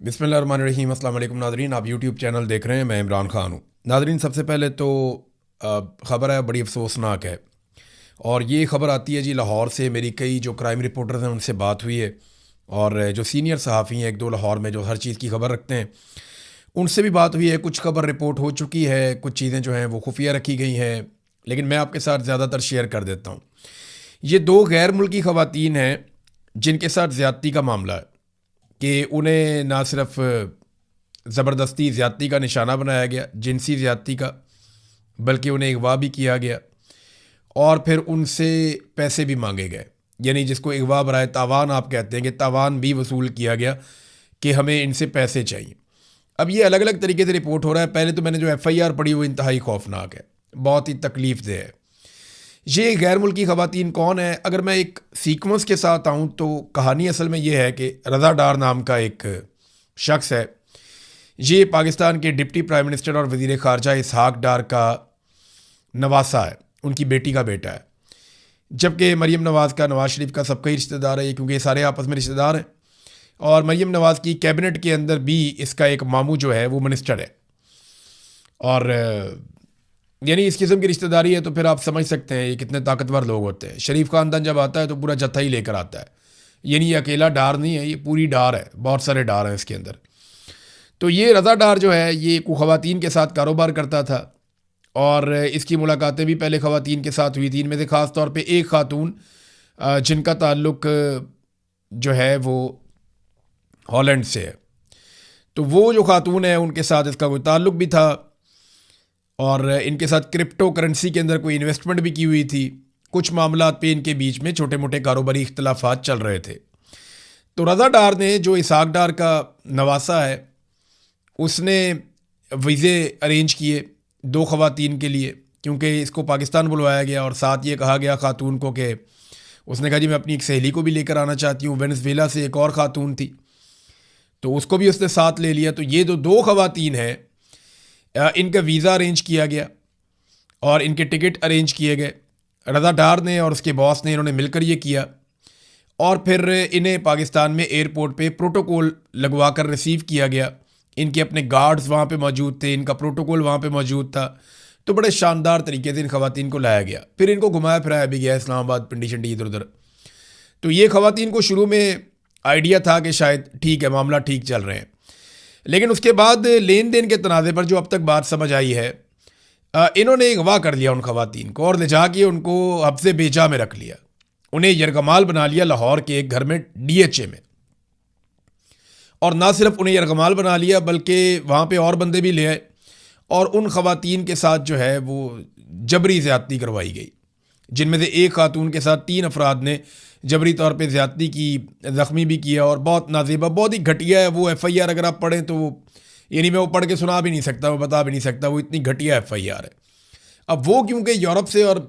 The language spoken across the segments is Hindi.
बिस्मिल्लाहिर्रहमानिर्रहीम। अस्सलाम वालेकुम नाज़रीन, आप यूट्यूब चैनल देख रहे हैं। मैं इमरान ख़ान हूँ। नाज़रीन, सबसे पहले तो ख़बर है बड़ी अफसोसनाक है, और ये ख़बर आती है जी लाहौर से। मेरी कई जो क्राइम रिपोर्टर्स हैं उनसे बात हुई है, और जो सीनियर सहाफ़ी हैं एक दो लाहौर में जो हर चीज़ की खबर रखते हैं, उनसे भी बात हुई है। कुछ खबर रिपोर्ट हो चुकी है, कुछ चीज़ें जो हैं वो खुफिया रखी गई हैं, लेकिन मैं आपके साथ ज़्यादातर शेयर कर देता हूँ। ये दो गैर मुल्की ख़वातीन हैं जिनके साथ ज़्यादती का मामला है कि उन्हें ना सिर्फ ज़बरदस्ती ज़्यादती का निशाना बनाया गया, जिनसी ज़्यादती का, बल्कि उन्हें अगवा भी किया गया और फिर उनसे पैसे भी मांगे गए। यानी जिसको अगवा बराए तावान आप कहते हैं, कि तावान भी वसूल किया गया कि हमें इनसे पैसे चाहिए। अब ये अलग अलग तरीके से रिपोर्ट हो रहा है। पहले तो मैंने जो FIR पढ़ी वो इंतहाई खौफनाक है, बहुत ही तकलीफ दे है। ये गैर मुल्की ख़वातीन कौन है? अगर मैं एक सीक्वेंस के साथ आऊँ तो कहानी असल में ये है कि रज़ा डार नाम का एक शख्स है। ये पाकिस्तान के डिप्टी प्राइम मिनिस्टर और वज़ीर ख़ारजा इसहाक डार का नवासा है, उनकी बेटी का बेटा है। जबकि मरीम नवाज़ का, नवाज़ शरीफ का सबका ही रिश्तेदार है ये, क्योंकि ये सारे आपस में रिश्तेदार हैं। और मरीम नवाज़ की कैबिनेट के अंदर भी इसका एक मामू जो है वो मिनिस्टर है। और यानी इस किस्म की रिश्तेदारी है तो फिर आप समझ सकते हैं ये कितने ताकतवर लोग होते हैं। शरीफ ख़ानदान जब आता है तो पूरा जत्था ही लेकर आता है। यानी ये अकेला डार नहीं है, ये पूरी डार है, बहुत सारे डार हैं इसके अंदर। तो ये रज़ा डार जो है ये ख़वातीन के साथ कारोबार करता था, और इसकी मुलाकातें भी पहले ख़वातीन के साथ हुई थी। इनमें से ख़ास तौर पे एक ख़ातून जिनका ताल्लुक़ जो है वो हॉलैंड से है, तो वो जो ख़ातून है उनके साथ इसका कोई ताल्लुक़ भी था, और इनके साथ क्रिप्टो करेंसी के अंदर कोई इन्वेस्टमेंट भी की हुई थी। कुछ मामला पे इनके बीच में छोटे मोटे कारोबारी इख्तलाफात चल रहे थे। तो रज़ा डार ने, जो इसहाक डार का नवासा है, उसने वीज़े अरेंज किए दो ख़वातीन के लिए, क्योंकि इसको पाकिस्तान बुलवाया गया। और साथ ये कहा गया ख़ातून को कि उसने कहा जी मैं अपनी एक सहेली को भी लेकर आना चाहती हूँ। वेनेज़ुएला से एक और ख़ातून थी, तो उसको भी उसने साथ ले लिया। तो ये जो दो ख़वातीन हैं, इनका वीज़ा अरेंज किया गया और इनके टिकट अरेंज किए गए। रज़ा डार ने और उसके बॉस ने, इन्होंने मिलकर ये किया, और फिर इन्हें पाकिस्तान में एयरपोर्ट पे प्रोटोकॉल लगवा कर रिसीव किया गया। इनके अपने गार्ड्स वहाँ पे मौजूद थे, इनका प्रोटोकॉल वहाँ पे मौजूद था। तो बड़े शानदार तरीके से इन ख़वातीन को लाया गया, फिर इनको घुमाया फिराया भी गया इस्लामाबाद, पिंडी शंडी, इधर उधर। तो ये ख़वातीन को शुरू में आइडिया था कि शायद ठीक है, मामला ठीक चल रहे हैं, लेकिन उसके बाद लेन देन के तनाज़े पर जो अब तक बात समझ आई है, इन्होंने अगवा कर लिया उन ख़वातीन को और ले जाके उनको हफ्ज़े बेजा में रख लिया। उन्हें यरगमाल बना लिया लाहौर के एक घर में, DHA में। और ना सिर्फ उन्हें यरगमाल बना लिया, बल्कि वहाँ पे और बंदे भी ले आए, और उन ख़वातीन के साथ जो है वो जबरी ज़्यादती करवाई गई, जिनमें से एक ख़ातून के साथ 3 अफराद ने जबरी तौर पे ज़्यादती की, ज़ख्मी भी किया, और बहुत नाज़ेबा, बहुत ही घटिया है वो FIR। अगर आप पढ़ें तो यानी मैं वो पढ़ के सुना भी नहीं सकता, वो बता भी नहीं सकता, वो इतनी घटिया FIR है। अब वो क्योंकि यूरोप से और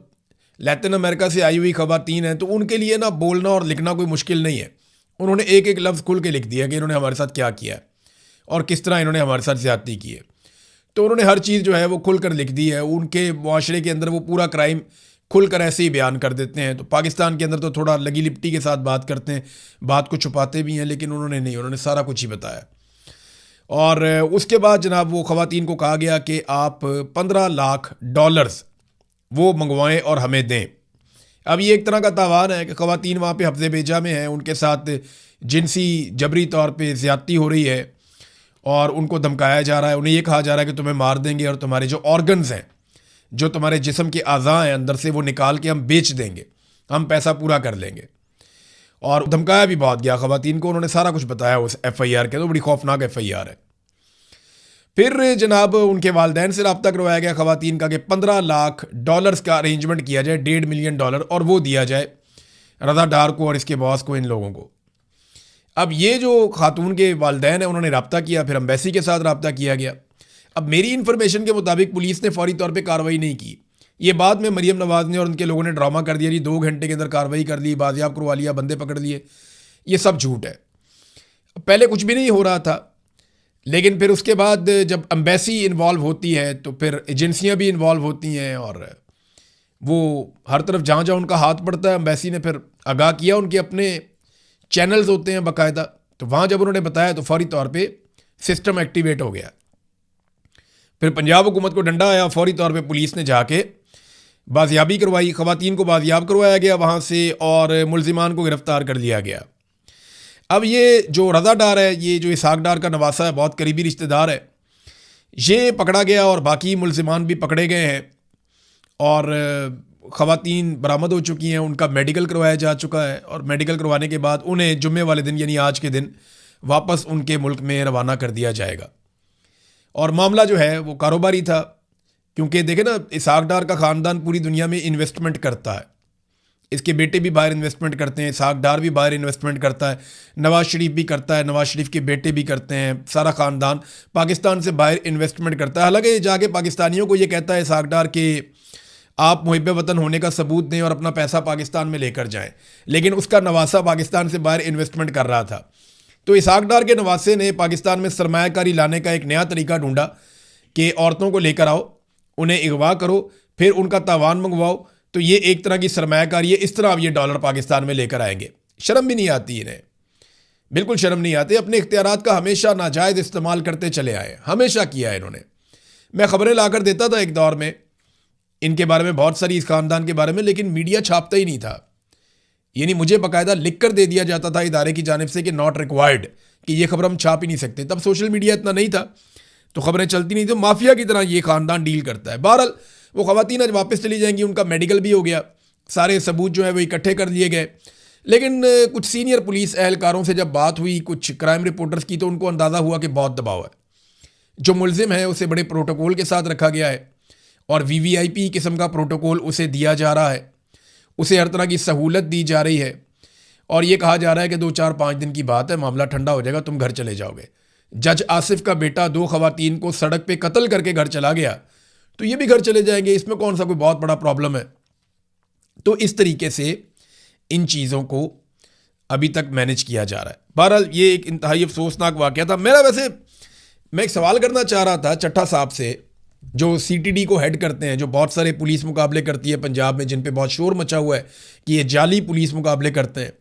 लैटिन अमेरिका से आई हुई ख़वातीन हैं, तो उनके लिए ना बोलना और लिखना कोई मुश्किल नहीं है। उन्होंने एक एक लफ्ज़ खुल के लिख दिया कि इन्होंने हमारे साथ क्या किया है और किस तरह इन्होंने हमारे साथ ज़्यादती की है। तो उन्होंने हर चीज़ जो है वो खुल कर लिख दी है। उनके मुआशरे के अंदर वो पूरा क्राइम खुलकर ऐसे ही बयान कर देते हैं। तो पाकिस्तान के अंदर तो थोड़ा लगी लिपटी के साथ बात करते हैं, बात को छुपाते भी हैं, लेकिन उन्होंने नहीं, उन्होंने सारा कुछ ही बताया। और उसके बाद जनाब वो ख़वातीन को कहा गया कि आप $15 लाख वो मंगवाएं और हमें दें। अब ये एक तरह का तावान है कि ख़वातीन वहाँ पे हफ्ज़े बेजा में हैं, उनके साथ जिनसी जबरी तौर पे ज़्यादती हो रही है, और उनको धमकाया जा रहा है। उन्हें ये कहा जा रहा है कि तुम्हें मार देंगे और तुम्हारे जो ऑर्गन्स हैं, जो तुम्हारे जिस्म के आज़ा हैं अंदर से, वो निकाल के हम बेच देंगे, हम पैसा पूरा कर लेंगे। और धमकाया भी बहुत गया ख़वातीन को। उन्होंने सारा कुछ बताया उस FIR के, तो बड़ी खौफनाक FIR है। फिर जनाब उनके वालदैन से रब्ता करवाया गया ख़वातीन का कि $15 लाख का अरेंजमेंट किया जाए, $1.5 मिलियन, और वो दिया जाए रज़ा डार को और इसके बॉस को, इन लोगों को। अब ये जो खातून के वालदैन हैं उन्होंने रब्ता किया, फिर एम्बेसी के साथ रब्ता किया गया। अब मेरी इन्फॉर्मेशन के मुताबिक पुलिस ने फौरी तौर पे कार्रवाई नहीं की। ये बाद में मरीम नवाज़ ने और उनके लोगों ने ड्रामा कर दिया जी, 2 घंटे के अंदर कार्रवाई कर ली, बाजियाब करवा लिया, बंदे पकड़ लिए। ये सब झूठ है। पहले कुछ भी नहीं हो रहा था, लेकिन फिर उसके बाद जब एम्बेसी इन्वॉल्व होती है तो फिर एजेंसियाँ भी इन्वॉल्व होती हैं, और वो हर तरफ जहाँ जहाँ उनका हाथ पड़ता है, एम्बेसी ने फिर आगाह किया। उनके अपने चैनल्स होते हैं बाकायदा, तो वहाँ जब उन्होंने बताया तो फौरी तौर पे सिस्टम एक्टिवेट हो गया। फिर पंजाब हुकूमत को डंडा आया, फौरी तौर पे पुलिस ने जाके बाजियाबी करवाई, ख़वातीन को बाजियाब करवाया गया वहाँ से और मुलजिमान को गिरफ़्तार कर लिया गया। अब ये जो रज़ा डार है, ये जो इसहाक डार का नवासा है, बहुत करीबी रिश्तेदार है, ये पकड़ा गया और बाकी मुलजिमान भी पकड़े गए हैं और ख़वातीन बरामद हो चुकी हैं। उनका मेडिकल करवाया जा चुका है और मेडिकल करवाने के बाद उन्हें जुम्मे वाले दिन यानी आज के दिन वापस उनके मुल्क में रवाना कर दिया जाएगा। और मामला जो है वो कारोबारी था, क्योंकि देखें ना, इसहाक डार का ख़ानदान पूरी दुनिया में इन्वेस्टमेंट करता है। इसके बेटे भी बाहर इन्वेस्टमेंट करते हैं, इसहाक डार भी बाहर इन्वेस्टमेंट करता है, नवाज शरीफ भी करता है, नवाज शरीफ के बेटे भी करते हैं, सारा ख़ानदान पाकिस्तान से बाहर इन्वेस्टमेंट करता है। हालांकि ये जाके पाकिस्तानियों को ये कहता है इसहाक डार के आप मुहिब वतन होने का सबूत दें और अपना पैसा पाकिस्तान में लेकर जाएं, लेकिन उसका नवासा पाकिस्तान से बाहर इन्वेस्टमेंट कर रहा था। तो इसहाक डार के नवासे ने पाकिस्तान में सरमायाकारी लाने का एक नया तरीका ढूंढा कि औरतों को लेकर आओ, उन्हें अगवा करो, फिर उनका तावान मंगवाओ, तो ये एक तरह की सरमायाकारी है। इस तरह अब ये डॉलर पाकिस्तान में लेकर आएंगे। शर्म भी नहीं आती इन्हें, बिल्कुल शर्म नहीं आती। अपने इख्तियारात का हमेशा नाजायज़ इस्तेमाल करते चले आए, हमेशा किया है इन्होंने। मैं ख़बरें लाकर देता था एक दौर में इनके बारे में, बहुत सारी इस ख़ानदान के बारे में, लेकिन मीडिया छापता ही नहीं था। यानी मुझे बाकायदा लिख कर दे दिया जाता था इदारे की जानिब से कि नॉट रिक्वायर्ड, कि ये खबर हम छाप ही नहीं सकते। तब सोशल मीडिया इतना नहीं था तो खबरें चलती नहीं थी। तो माफिया की तरह ये ख़ानदान डील करता है। बहरहाल वो ख़वातीन आज वापस चली जाएंगी, उनका मेडिकल भी हो गया, सारे सबूत जो है वो इकट्ठे कर लिए गए। लेकिन कुछ सीनियर पुलिस एहलकारों से जब बात हुई, कुछ क्राइम रिपोर्टर्स की, तो उनको अंदाज़ा हुआ कि बहुत दबाव है। जो मुलजिम है उसे बड़े प्रोटोकॉल के साथ रखा गया है और VVIP किस्म का प्रोटोकॉल उसे दिया जा रहा है, उसे हर तरह की सहूलत दी जा रही है और ये कहा जा रहा है कि 2-4-5 दिन की बात है, मामला ठंडा हो जाएगा, तुम घर चले जाओगे। जज आसिफ का बेटा 2 ख़वातीन को सड़क पे कत्ल करके घर चला गया, तो ये भी घर चले जाएंगे, इसमें कौन सा कोई बहुत बड़ा प्रॉब्लम है। तो इस तरीके से इन चीज़ों को अभी तक मैनेज किया जा रहा है। बहरहाल ये एक इंतहाई अफसोसनाक वाक़या था। मैं एक सवाल करना चाह रहा था चट्टा साहब से, जो CTD को हेड करते हैं, जो बहुत सारे पुलिस मुकाबले करती है पंजाब में, जिन पे बहुत शोर मचा हुआ है कि ये जाली पुलिस मुकाबले करते हैं।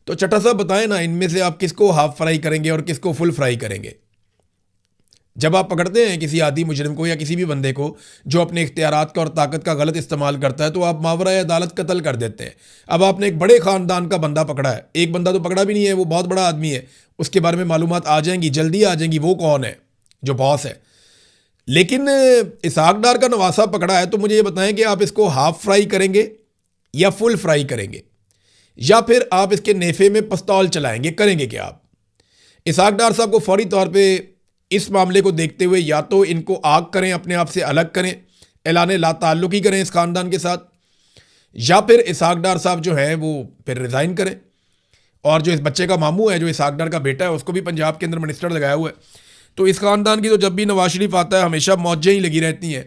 तो चट्टा साहब बताएं ना, इनमें से आप किसको हाफ फ्राई करेंगे और किसको फुल फ्राई करेंगे? जब आप पकड़ते हैं किसी आदि मुजरिम को या किसी भी बंदे को जो अपने इख्तियारात का और ताकत का गलत इस्तेमाल करता है, तो आप मावरा अदालत कत्ल कर देते हैं। अब आपने एक बड़े ख़ानदान का बंदा पकड़ा है, एक बंदा तो पकड़ा भी नहीं है, वो बहुत बड़ा आदमी है, उसके बारे में मालूमात आ जाएंगी, जल्दी आ जाएंगी, वो कौन है जो बॉस है। लेकिन इसहाक डार का नवासा पकड़ा है, तो मुझे ये बताएं कि आप इसको हाफ फ्राई करेंगे या फुल फ्राई करेंगे, या फिर आप इसके नेफे में पिस्तौल चलाएंगे, करेंगे क्या आप? इसहाक डार साहब को फौरी तौर पे इस मामले को देखते हुए या तो इनको आग करें, अपने आप से अलग करें, ऐलान ला ताल्लुकी करें इस ख़ानदान के साथ, या फिर इसहाक डार साहब जो हैं वो फिर रिज़ाइन करें। और जो इस बच्चे का मामू है, जो इसहाक डार का बेटा है, उसको भी पंजाब के अंदर मिनिस्टर लगाया हुआ है। तो इस ख़ानदान की तो जब भी नवाज शरीफ आता है हमेशा मौजें ही लगी रहती हैं।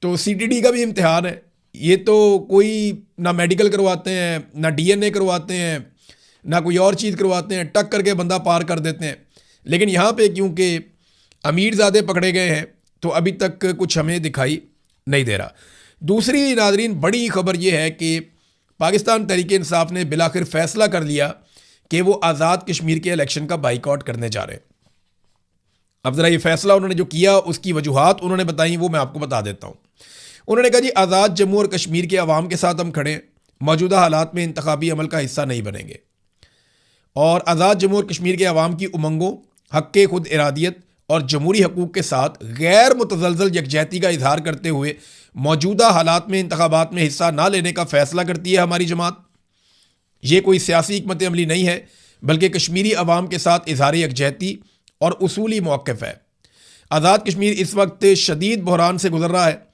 तो CTD का भी इम्तिहान है। ये तो कोई ना मेडिकल करवाते हैं, ना DNA करवाते हैं, ना कोई और चीज़ करवाते हैं, टक करके बंदा पार कर देते हैं। लेकिन यहाँ पे क्योंकि अमीर ज़्यादा पकड़े गए हैं तो अभी तक कुछ हमें दिखाई नहीं दे रहा। दूसरी नाज़रीन बड़ी खबर ये है कि पाकिस्तान तहरीक इंसाफ ने बिलाखिर फ़ैसला कर लिया कि वो आज़ाद कश्मीर के इलेक्शन का बाइकआउट करने जा रहे हैं। अब ज़रा ये फ़ैसला उन्होंने जो किया, उसकी वजूहात उन्होंने बताई, वो मैं आपको बता देता हूँ। उन्होंने कहा जी, आज़ाद जम्मू और कश्मीर के अवाम के साथ हम खड़े हैं, मौजूदा हालात में इंतखाबी अमल का हिस्सा नहीं बनेंगे और आज़ाद जम्मू और कश्मीर के अवाम की उमंगों, हक़ खुद इरादियत और जमहूरी हकूक़ के साथ गैर मुतज़लज़ल यकजहती का इजहार करते हुए मौजूदा हालात में इंतखाबात में हिस्सा ना लेने का फ़ैसला करती है हमारी जमात। ये कोई सियासी हिकमत अमली नहीं है, बल्कि कश्मीरी अवाम के साथ इजहार यकजहती और उसूली मौक़िफ़ है। आज़ाद कश्मीर इस वक्त शदीद बहरान से गुजर रहा है।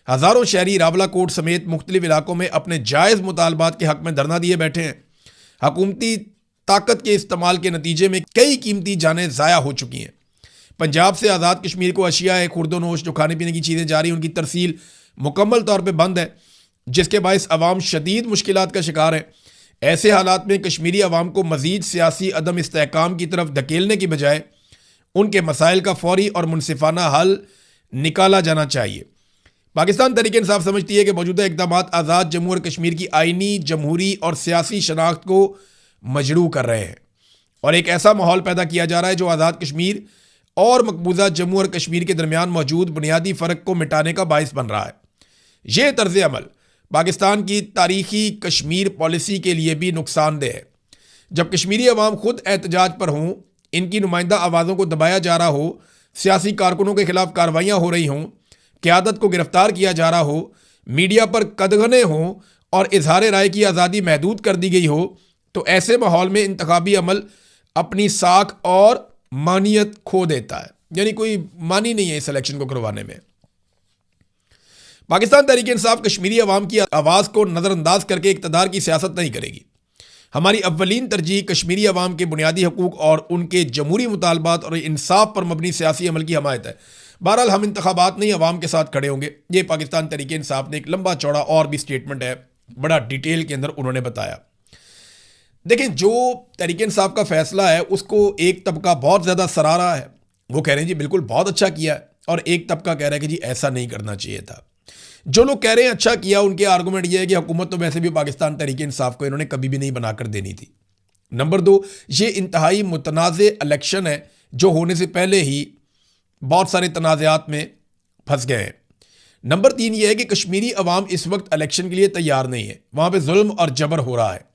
हज़ारों शहरी रावलाकोट समेत मुख्तलिफ इलाकों में अपने जायज़ मुतालबात के हक़ में धरना दिए बैठे हैं। हकूमती ताकत के इस्तेमाल के नतीजे में कई कीमती जानें ज़ाया हो चुकी हैं। पंजाब से आज़ाद कश्मीर को अशिया खुर्दोनोश जो खाने पीने की चीज़ें जा रही हैं, उनकी तरसील मुकम्मल तौर पर बंद है, जिसके बायस अवाम शदीद मुश्किलात का शिकार है। ऐसे हालात में कश्मीरी अवाम को मज़ीद सियासी अदम इस्तेहकाम की तरफ धकेलने की बजाय उनके मसाइल का फौरी और मुनसिफाना हल निकाला जाना चाहिए। पाकिस्तान तहरीक इंसाफ समझती है कि मौजूदा इक़दाम आज़ाद जम्मू और कश्मीर की आइनी, जमहूरी और सियासी शनाख्त को मजरू कर रहे हैं और एक ऐसा माहौल पैदा किया जा रहा है जो आज़ाद कश्मीर और मकबूजा जम्मू और कश्मीर के दरमियान मौजूद बुनियादी फ़र्क को मिटाने का बाइस बन रहा है। यह तर्ज अमल पाकिस्तान की तारीखी कश्मीर पॉलिसी के लिए भी नुकसानदेह है। जब कश्मीरी अवाम खुद एहतजाज पर हों, इनकी नुमाइंदा आवाज़ों को दबाया जा रहा हो, सियासी कारकुनों के खिलाफ कार्रवाइयाँ हो रही हों, क़यादत को गिरफ्तार किया जा रहा हो, मीडिया पर कदगने हों और इजहार राय की आज़ादी महदूद कर दी गई हो, तो ऐसे माहौल में इंतखाबी अमल अपनी साख और मानियत खो देता है। यानी कोई मानी नहीं है इस इलेक्शन को करवाने में। पाकिस्तान तहरीक इंसाफ कश्मीरी अवाम की आवाज़ को नज़रअंदाज करके इक़्तिदार की सियासत नहीं करेगी। हमारी अव्वलीन तरजीह कश्मीरी अवाम के बुनियादी हकूक़ और उनके जमहूरी मुतालबात और इंसाफ पर मबनी सियासी अमल की हमायत है। बहरहाल हम इंतखाबात नहीं अवाम के साथ खड़े होंगे। ये पाकिस्तान तहरीक इंसाफ ने एक लंबा चौड़ा और भी स्टेटमेंट है, बड़ा डिटेल के अंदर उन्होंने बताया। देखें, जो तहरीक इंसाफ का फैसला है उसको एक तबका बहुत ज़्यादा सराह रहा है। वो कह रहे हैं जी बिल्कुल बहुत अच्छा किया है, और एक तबका कह रहा है कि जी ऐसा नहीं करना चाहिए था। जो लोग कह रहे हैं अच्छा किया, उनके आर्गूमेंट ये है कि हुकूमत तो वैसे भी पाकिस्तान तहरीक इंसाफ को इन्होंने कभी भी नहीं बनाकर देनी थी। नंबर 2, ये इंतहाई मुतनाज़े इलेक्शन है जो होने से पहले ही बहुत सारे तनाज़ात में फंस गए हैं। नंबर 3 ये है कि कश्मीरी अवाम इस वक्त इलेक्शन के लिए तैयार नहीं है। वहाँ पर जुल्म और जबर हो रहा है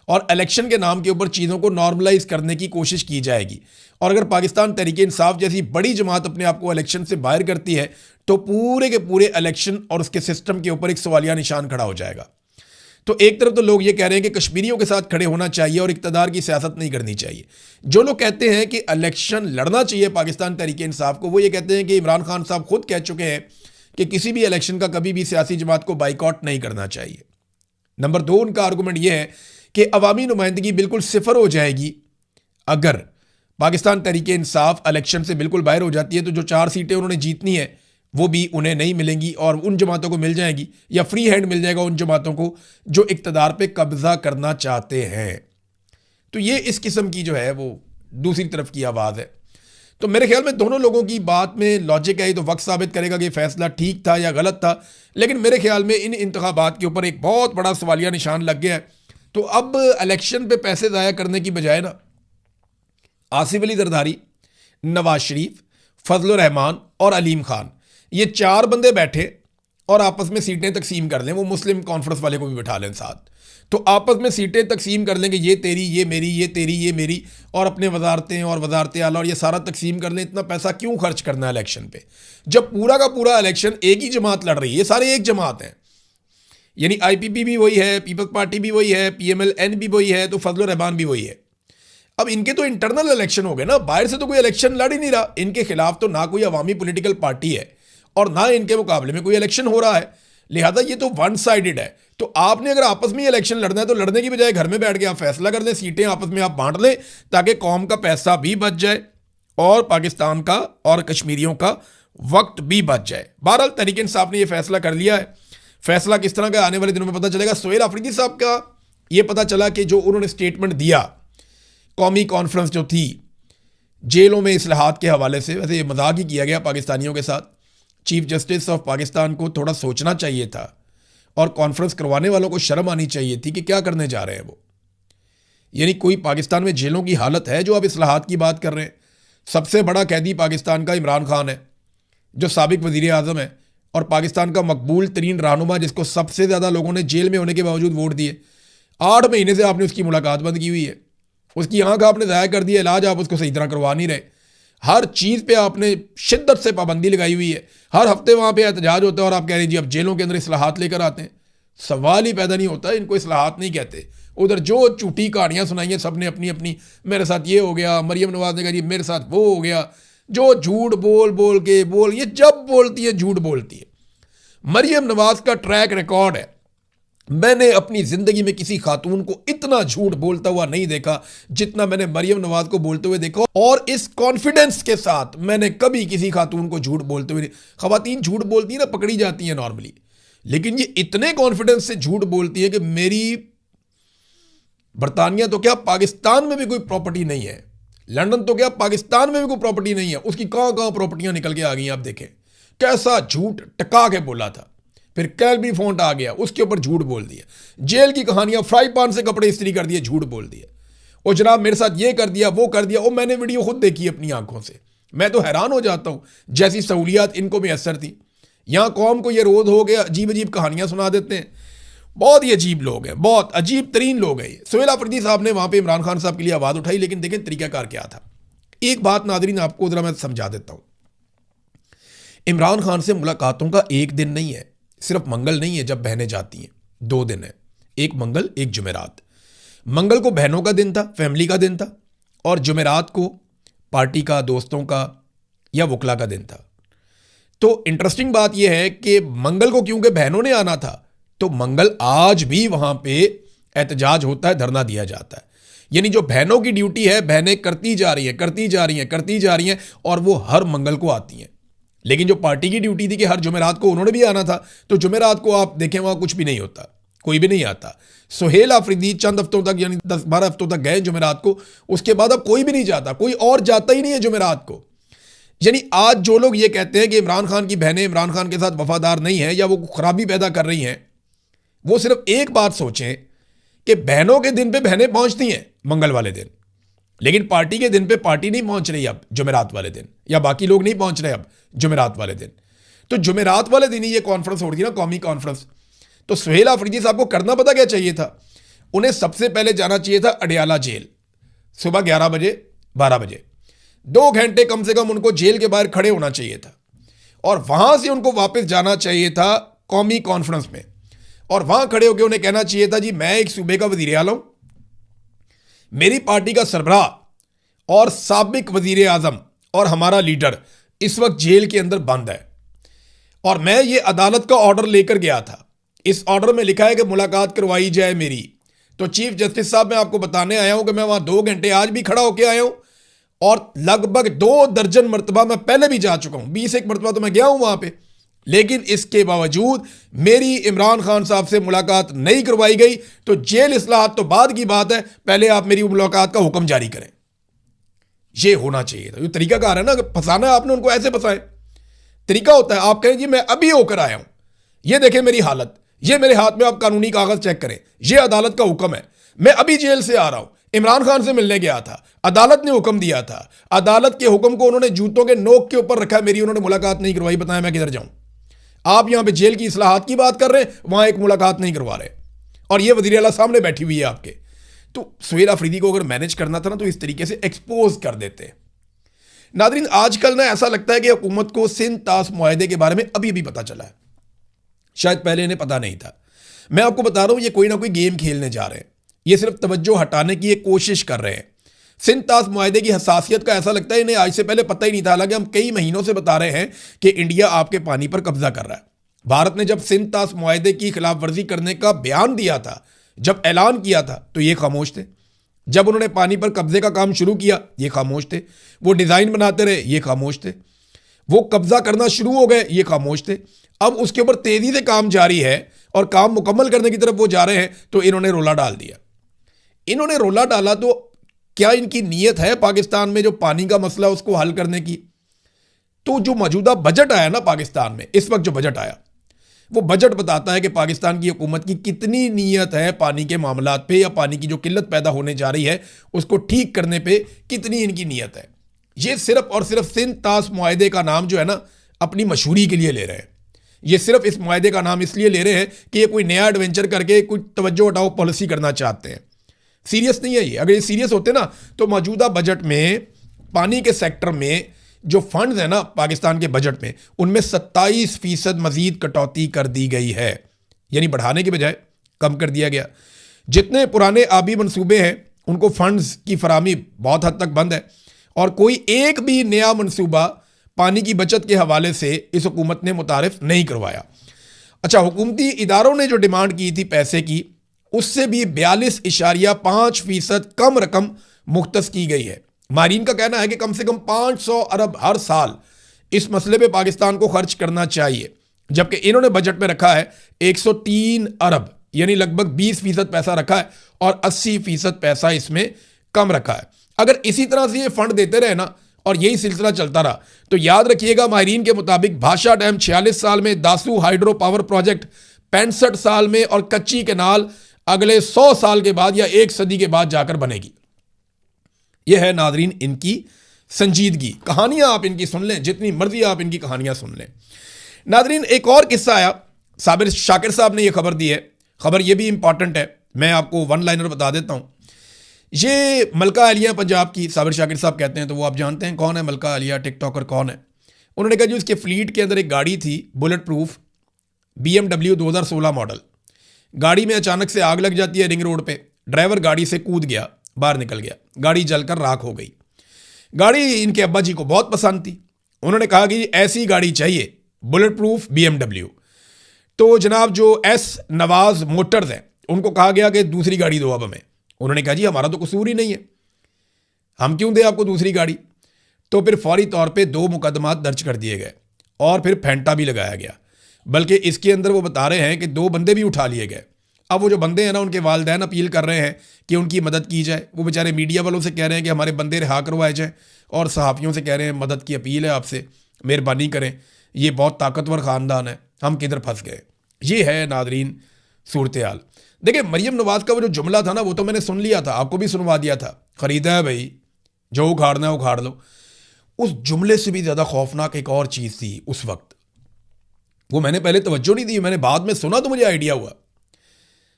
और इलेक्शन के नाम के ऊपर चीज़ों को नॉर्मलाइज करने की कोशिश की जाएगी। और अगर पाकिस्तान तहरीक इंसाफ जैसी बड़ी जमात अपने आप को इलेक्शन से बाहर करती है तो पूरे के पूरे इलेक्शन और उसके सिस्टम के ऊपर एक सवालिया निशान खड़ा हो जाएगा। तो एक तरफ तो लोग ये कह रहे हैं कि कश्मीरियों के साथ खड़े होना चाहिए और इक़्तिदार की सियासत नहीं करनी चाहिए। जो लोग कहते हैं कि इलेक्शन लड़ना चाहिए पाकिस्तान तहरीक इंसाफ को, वो ये कहते हैं कि इमरान खान साहब खुद कह चुके हैं कि किसी भी इलेक्शन का कभी भी सियासी जमात को बाइकआउट नहीं करना चाहिए। नंबर 2, उनका आर्गूमेंट यह है कि अवामी नुमाइंदगी बिल्कुल सिफर हो जाएगी अगर पाकिस्तान तहरीक इंसाफ इलेक्शन से बिल्कुल बाहर हो जाती है। तो जो 4 सीटें उन्होंने जीतनी है वो भी उन्हें नहीं मिलेंगी और उन जमातों को मिल जाएंगी, या फ्री हैंड मिल जाएगा उन जमातों को जो इक़्तिदार पे कब्जा करना चाहते हैं। तो ये इस किस्म की जो है वो दूसरी तरफ की आवाज़ है। तो मेरे ख्याल में दोनों लोगों की बात में लॉजिक है, तो वक्त साबित करेगा कि फैसला ठीक था या गलत था। लेकिन मेरे ख्याल में इन इंतखाबात के ऊपर एक बहुत बड़ा सवालिया निशान लग गया है। तो अब इलेक्शन पे पैसे ज़ाया करने की बजाय ना आसिफ अली जरदारी, नवाज शरीफ, फजल रहमान और अलीम खान, ये 4 बंदे बैठे और आपस में सीटें तकसीम कर लें। वो मुस्लिम कॉन्फ्रेंस वाले को भी बिठा लें साथ, तो आपस में सीटें तकसीम कर लेंगे, ये तेरी, ये मेरी, ये तेरी, ये मेरी, और अपने वजारतें और वजारतें आला और ये सारा तकसीम कर लें। इतना पैसा क्यों खर्च करना है इलेक्शन पे, जब पूरा का पूरा इलेक्शन एक ही जमात लड़ रही है। ये सारे एक जमात हैं, यानी IPP भी वही है, पीपल्स पार्टी भी वही है, PMLN भी वही है, तो फजल रहमान भी वही है। अब इनके तो इंटरनल इलेक्शन हो गए ना, बाहर से तो कोई इलेक्शन लड़ ही नहीं रहा। इनके खिलाफ तो ना कोई अवामी पॉलिटिकल पार्टी है और ना इनके मुकाबले में कोई इलेक्शन हो रहा है। लिहाजा ये तो वन साइडेड है। तो आपने अगर आपस में इलेक्शन लड़ना है तो लड़ने की बजाय घर में बैठ के आप फैसला कर लें, सीटें आपस में आप बांट लें, ताकि कौम का पैसा भी बच जाए और पाकिस्तान का और कश्मीरियों का वक्त भी बच जाए। बहरहाल तहरीक इंसाफ ने यह फैसला कर लिया है। फैसला किस तरह का आने वाले दिनों में पता चलेगा। सोहेल अफरीदी साहब का यह पता चला कि जो उन्होंने स्टेटमेंट दिया कौमी कॉन्फ्रेंस जो थी जेलों में इस्लाहात के हवाले से, वैसे ये मजाक ही किया गया पाकिस्तानियों के साथ। चीफ जस्टिस ऑफ पाकिस्तान को थोड़ा सोचना चाहिए था और कॉन्फ्रेंस करवाने वालों को शर्म आनी चाहिए थी कि क्या करने जा रहे हैं वो। यानी कोई पाकिस्तान में जेलों की हालत है जो आप इस्लाहात की बात कर रहे हैं। सबसे बड़ा कैदी पाकिस्तान का इमरान खान है जो साबिक वज़ीर आज़म है और पाकिस्तान का मकबूल तरीन रहनुमा, जिसको सबसे ज़्यादा लोगों ने जेल में होने के बावजूद वोट दिए। 8 महीने से आपने उसकी मुलाकात बंद की हुई है, उसकी आंख आपने ज़ाया कर दी है, इलाज आप उसको सही तरह करवा नहीं रहे। हर चीज़ पे आपने शिद्दत से पाबंदी लगाई हुई है। हर हफ्ते वहाँ पे एहतजाज होता है और आप कह रहे हैं जी अब जेलों के अंदर इस्लाहात लेकर आते हैं। सवाल ही पैदा नहीं होता, इनको इस्लाहात नहीं कहते। उधर जो झूठी कहानियाँ सुनाई हैं सबने अपनी अपनी, मेरे साथ ये हो गया, मरियम नवाज ने कहा जी मेरे साथ वो हो गया, जो झूठ बोल बोल के ये जब बोलती है झूठ बोलती है। मरियम नवाज का ट्रैक रिकॉर्ड है, मैंने अपनी ज़िंदगी में किसी खातून को इतना झूठ बोलता हुआ नहीं देखा जितना मैंने मरियम नवाज को बोलते हुए देखा, और इस कॉन्फिडेंस के साथ मैंने कभी किसी खातून को झूठ बोलते हुए नहीं। ख़वातीन झूठ बोलती है ना, पकड़ी जाती हैं नॉर्मली, लेकिन ये इतने कॉन्फिडेंस से झूठ बोलती है कि मेरी बरतानिया तो क्या पाकिस्तान में भी कोई प्रॉपर्टी नहीं है, लंदन तो क्या पाकिस्तान में भी कोई प्रॉपर्टी नहीं है, उसकी कहाँ कहाँ प्रॉपर्टियाँ निकल के आ गई। आप देखें कैसा झूठ टका के बोला था। फिर कैलबी फोंट आ गया, उसके ऊपर झूठ बोल दिया। जेल की कहानियां, फ्राई पान से कपड़े इस्त्री कर दिए, झूठ बोल दिया। और जनाब मेरे साथ ये कर दिया वो कर दिया। वो मैंने वीडियो खुद देखी अपनी आंखों से, मैं तो हैरान हो जाता हूँ, जैसी सहूलियात इनको मैसर थी, यहाँ कौम को ये रोज़ हो गया अजीब अजीब कहानियाँ सुना देते हैं। बहुत ही अजीब लोग हैं, बहुत अजीब तरीन लोग हैं। सुहेल आफरीदी साहब ने वहाँ पे इमरान खान साहब के लिए आवाज़ उठाई, लेकिन देखें तरीक़ाकार क्या था। एक बात नाज़रीन आपको ज़रा मैं समझा देता हूँ। इमरान खान से मुलाकातों का एक दिन नहीं है, सिर्फ मंगल नहीं है जब बहनें जाती हैं, 2 दिन है, एक मंगल एक जुमेरात। मंगल को बहनों का दिन था, फैमिली का दिन था, और जुमेरात को पार्टी का, दोस्तों का या वकला का दिन था। तो इंटरेस्टिंग बात यह है कि मंगल को क्योंकि बहनों ने आना था, तो मंगल आज भी वहां पे एहतजाज होता है, धरना दिया जाता है। यानी जो बहनों की ड्यूटी है, बहनें करती जा रही हैं, करती जा रही हैं, करती जा रही हैं, और वो हर मंगल को आती हैं। लेकिन जो पार्टी की ड्यूटी थी कि हर जुमेरात को उन्होंने भी आना था, तो जुमेरात को आप देखें वहां कुछ भी नहीं होता, कोई भी नहीं आता। सुहेल आफरीदी चंद हफ्तों तक, यानी 10-12 हफ्तों तक गए जुमेरात को, उसके बाद अब कोई भी नहीं जाता, कोई और जाता ही नहीं है जुमेरात को। यानी आज जो लोग ये कहते हैं कि इमरान खान की बहनें इमरान खान के साथ वफादार नहीं हैं या वो खराबी पैदा कर रही हैं, वो सिर्फ एक बात सोचें कि बहनों के दिन पे बहनें पहुंचती हैं मंगल वाले दिन, लेकिन पार्टी के दिन पे पार्टी नहीं पहुंच रही अब जुमेरात वाले दिन, या बाकी लोग नहीं पहुंच रहे अब जुमेरात वाले दिन। तो जुमेरात वाले दिन ही ये कॉन्फ्रेंस हो रही ना, कौमी कॉन्फ्रेंस। तो सुहेल आफरीदी साहब को करना पता क्या चाहिए था? उन्हें सबसे पहले जाना चाहिए था अडियाला जेल, सुबह 11 बजे 12 बजे, 2 घंटे कम से कम उनको जेल के बाहर खड़े होना चाहिए था, और वहां से उनको वापस जाना चाहिए था कौमी कॉन्फ्रेंस में, और वहां खड़े होकर उन्हें कहना चाहिए था, जी मैं एक सूबे का वजीर आला हूं, मेरी पार्टी का सरबराह और साबिक वजीर आजम और हमारा लीडर इस वक्त जेल के अंदर बंद है, और मैं ये अदालत का ऑर्डर लेकर गया था, इस ऑर्डर में लिखा है कि मुलाकात करवाई जाए मेरी। तो चीफ जस्टिस साहब मैं आपको बताने आया हूं कि मैं वहां 2 घंटे आज भी खड़ा होकर आया हूं, और लगभग 2 दर्जन मरतबा मैं पहले भी जा चुका हूं, 20 एक मरतबा तो मैं गया हूं वहां पे, लेकिन इसके बावजूद मेरी इमरान खान साहब से मुलाकात नहीं करवाई गई। तो जेल इस्लाहत तो बाद की बात है, पहले आप मेरी मुलाकात का हुक्म जारी करें। यह होना चाहिए था। ये तरीकाकार है ना, फंसाना है आपने उनको, ऐसे फंसाए। तरीका होता है आप कहें जी मैं अभी होकर आया हूं, ये देखें मेरी हालत, ये मेरे हाथ में, आप कानूनी कागज चेक करें, ये अदालत का हुक्म है, मैं अभी जेल से आ रहा हूं, इमरान खान से मिलने गया था, अदालत ने हुक्म दिया था, अदालत के हुक्म को उन्होंने जूतों के नोक के ऊपर रखा, मेरी उन्होंने मुलाकात नहीं करवाई, बताया मैं किधर जाऊं? आप यहां पे जेल की इस्लाहात की बात कर रहे हैं, वहां एक मुलाकात नहीं करवा रहे, और ये वज़ीर आला सामने बैठी हुई है आपके। तो सुहेल आफरीदी को अगर मैनेज करना था ना, तो इस तरीके से एक्सपोज कर देते। नादरीन, आजकल ना ऐसा लगता है कि हुकूमत को सिंध तास मुआहदे के बारे में अभी अभी पता चला है, शायद पहले इन्हें पता नहीं था। मैं आपको बता रहा हूं, ये कोई ना कोई गेम खेलने जा रहे हैं, ये सिर्फ तवज्जो हटाने की एक कोशिश कर रहे हैं। सिंध तास मुआहदे की हसासियत का ऐसा लगता है इन्हें आज से पहले पता ही नहीं था। हालांकि हम कई महीनों से बता रहे हैं कि इंडिया आपके पानी पर कब्जा कर रहा है। भारत ने जब सिंध तास मुआहदे की खिलाफ वर्जी करने का बयान दिया था, जब ऐलान किया था, तो ये खामोश थे। जब उन्होंने पानी पर कब्जे का काम शुरू किया, ये खामोश थे। वो डिजाइन बनाते रहे, ये खामोश थे। वो कब्जा करना शुरू हो गए, ये खामोश थे। अब उसके ऊपर तेजी से काम जारी है और काम मुकम्मल करने की तरफ वो जा रहे हैं, तो इन्होंने रोला डाल दिया। इन्होंने रोला डाला तो क्या इनकी नीयत है पाकिस्तान में जो पानी का मसला उसको हल करने की? तो जो मौजूदा बजट आया ना पाकिस्तान में, इस वक्त जो बजट आया, वो बजट बताता है कि पाकिस्तान की हुकूमत की कितनी नीयत है पानी के मामलात पे, या पानी की जो किल्लत पैदा होने जा रही है उसको ठीक करने पे कितनी इनकी नीयत है। ये सिर्फ और सिर्फ सिंध तास मुआहदे का नाम जो है ना, अपनी मशहूरी के लिए ले रहे हैं। ये सिर्फ इस मुआहदे का नाम इसलिए ले रहे हैं कि ये कोई नया एडवेंचर करके कोई तवज्जो हटाओ पॉलिसी करना चाहते हैं। सीरियस नहीं है ये। अगर ये सीरियस होते ना, तो मौजूदा बजट में पानी के सेक्टर में जो फंड्स है ना पाकिस्तान के बजट में, उनमें 27% मजीद कटौती कर दी गई है, यानी बढ़ाने के बजाय कम कर दिया गया। जितने पुराने आबी मंसूबे हैं उनको फंड्स की फराहमी बहुत हद तक बंद है, और कोई एक भी नया मंसूबा पानी की बचत के हवाले से इस हुकूमत ने मुतारिफ नहीं करवाया। अच्छा, हुकूमती इदारों ने जो डिमांड की थी पैसे की, उससे भी 42.5% कम रकम मुख्तस की गई है। मारीन का कहना है कि कम से कम 500 अरब हर साल इस मसले पे पाकिस्तान को खर्च करना चाहिए, जबकि इन्होंने बजट में रखा है 103 अरब, यानी लगभग 20% पैसा रखा है, और 80% पैसा इसमें कम रखा है। अगर इसी तरह से ये फंड देते रहे ना, और यही सिलसिला चलता रहा, तो याद रखिएगा माहिरीन के मुताबिक भाषा डैम 46 साल में, दासू हाइड्रो पावर प्रोजेक्ट 65 साल में, और कच्ची कैनाल अगले 100 साल के बाद या 1 सदी के बाद जाकर बनेगी। यह है नाजरीन इनकी संजीदगी। कहानियाँ आप इनकी सुन लें, जितनी मर्जी आप इनकी कहानियाँ सुन लें। नादरीन, एक और किस्सा आया, साबिर शाकिर साहब ने यह खबर दी है, खबर यह भी इंपॉर्टेंट है, मैं आपको वन लाइनर बता देता हूँ। ये मलका आलिया पंजाब की, साबिर शाकिर साहब कहते हैं, तो वो आप जानते हैं कौन है मलका आलिया, टिकटॉकर कौन है। उन्होंने कहा जी उसके फ्लीट के अंदर एक गाड़ी थी बुलेट प्रूफ BMW 2016 मॉडल। गाड़ी में अचानक से आग लग जाती है रिंग रोड पे, ड्राइवर गाड़ी से कूद गया, बाहर निकल गया, गाड़ी जलकर राख हो गई। गाड़ी इनके अब्बा जी को बहुत पसंद थी, उन्होंने कहा कि ऐसी गाड़ी चाहिए बुलेट प्रूफ BMW। तो जनाब जो एस नवाज मोटर्स है उनको कहा गया कि दूसरी गाड़ी दो अब हमें। उन्होंने कहा जी हमारा तो कसूर ही नहीं है, हम क्यों दें आपको दूसरी गाड़ी। तो फिर फौरी तौर पे 2 मुकदमात दर्ज कर दिए गए और फिर फेंटा भी लगाया गया। बल्कि इसके अंदर वो बता रहे हैं कि 2 बंदे भी उठा लिए गए। अब वो जो बंदे हैं ना, उनके वालिदैन अपील कर रहे हैं कि उनकी मदद की जाए। वो बेचारे मीडिया वालों से कह रहे हैं कि हमारे बंदे रिहा करवाए जाएँ, और सहाफ़ियों से कह रहे हैं मदद की अपील है आपसे, मेहरबानी करें, ये बहुत ताकतवर ख़ानदान है, हम किधर फंस गए। ये है नादरीन सूरत हाल। देखिए मरीम नवाज़ का वो जो जुमला था ना, वो तो मैंने सुन लिया था, आपको भी सुनवा दिया था, ख़रीदा है भाई, जो उखाड़ना है उखाड़ लो। उस जुमले से भी ज़्यादा खौफनाक एक और चीज़ थी उस वक्त, वो मैंने पहले तवज्जो नहीं दी, मैंने बाद में सुना तो मुझे आइडिया हुआ।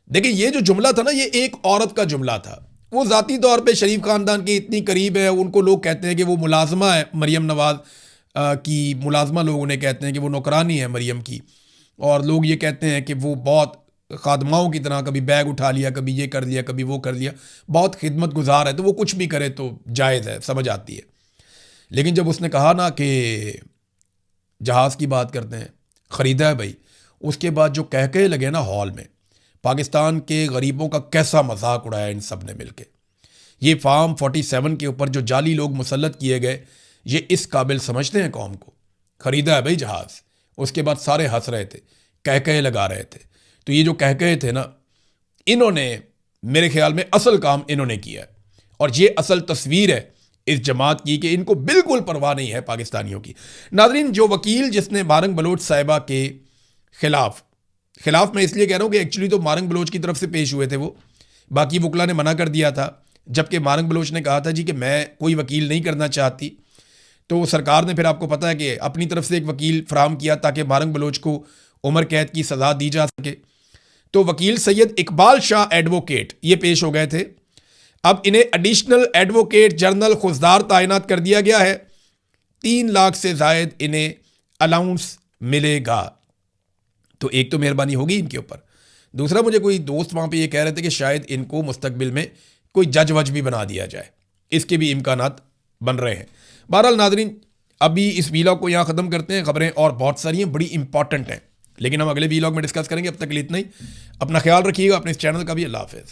देखिए ये जो जुमला था ना, ये एक औरत का जुमला था। वो ज़ाती तौर पे शरीफ ख़ानदान के इतनी करीब है, उनको लोग कहते हैं कि वो मुलाजमा है मरीम नवाज़ की, मुलाजमा लोग उन्हें कहते हैं कि वो नौकरानी है मरीम की। और लोग ये कहते हैं कि वो बहुत खादमाओं की तरह कभी बैग उठा लिया, कभी ये कर दिया, कभी वो कर दिया, बहुत खिदमत गुजार है, तो वो कुछ भी करे तो जायज़ है, समझ आती है। लेकिन जब उसने कहा ना कि जहाज़ की बात करते हैं, ख़रीदा है भाई, उसके बाद जो कह लगे ना हॉल में, पाकिस्तान के गरीबों का कैसा मजाक उड़ाया इन सब ने मिलके। ये फार्म 47 के ऊपर जो जाली लोग मुसल्लत किए गए, ये इस काबिल समझते हैं कौम को। ख़रीदा है भाई जहाज़, उसके बाद सारे हंस रहे थे, कह लगा रहे थे। तो ये जो कह थे ना, इन्होंने मेरे ख्याल में असल काम इन्होंने किया है, और ये असल तस्वीर है इस जमात की कि इनको बिल्कुल परवाह नहीं है पाकिस्तानियों की। नाज़रीन, जो वकील जिसने मारंग बलोच साहिबा के खिलाफ मैं इसलिए कह रहा हूँ कि एक्चुअली तो मारंग बलोच की तरफ से पेश हुए थे वो, बाकी वकला ने मना कर दिया था, जबकि मारंग बलोच ने कहा था जी कि मैं कोई वकील नहीं करना चाहती। तो सरकार ने फिर आपको पता है कि अपनी तरफ से एक वकील फराहम किया ताकि मारंग बलोच को उम्र कैद की सज़ा दी जा सके। तो वकील सैयद इकबाल शाह एडवोकेट ये पेश हो गए थे। अब इन्हें एडिशनल एडवोकेट जनरल खुशदार तैनात कर दिया गया है। 3 लाख से ज़ायद इन्हें अलाउंस मिलेगा। तो एक तो मेहरबानी होगी इनके ऊपर, दूसरा मुझे कोई दोस्त वहाँ पे ये कह रहे थे कि शायद इनको मुस्तकबिल में कोई जज वज भी बना दिया जाए, इसके भी इम्कानात बन रहे हैं। बहरहाल नाज़रीन, अभी इस वीलॉग को यहाँ ख़त्म करते हैं। ख़बरें और बहुत सारी हैं, बड़ी इंपॉर्टेंट हैं, लेकिन हम अगले वीलॉग में डिस्कस करेंगे। अब तक के लिए इतना ही। अपना ख्याल रखिएगा, अपने इस चैनल का भी। अल्लाह हाफ़िज़।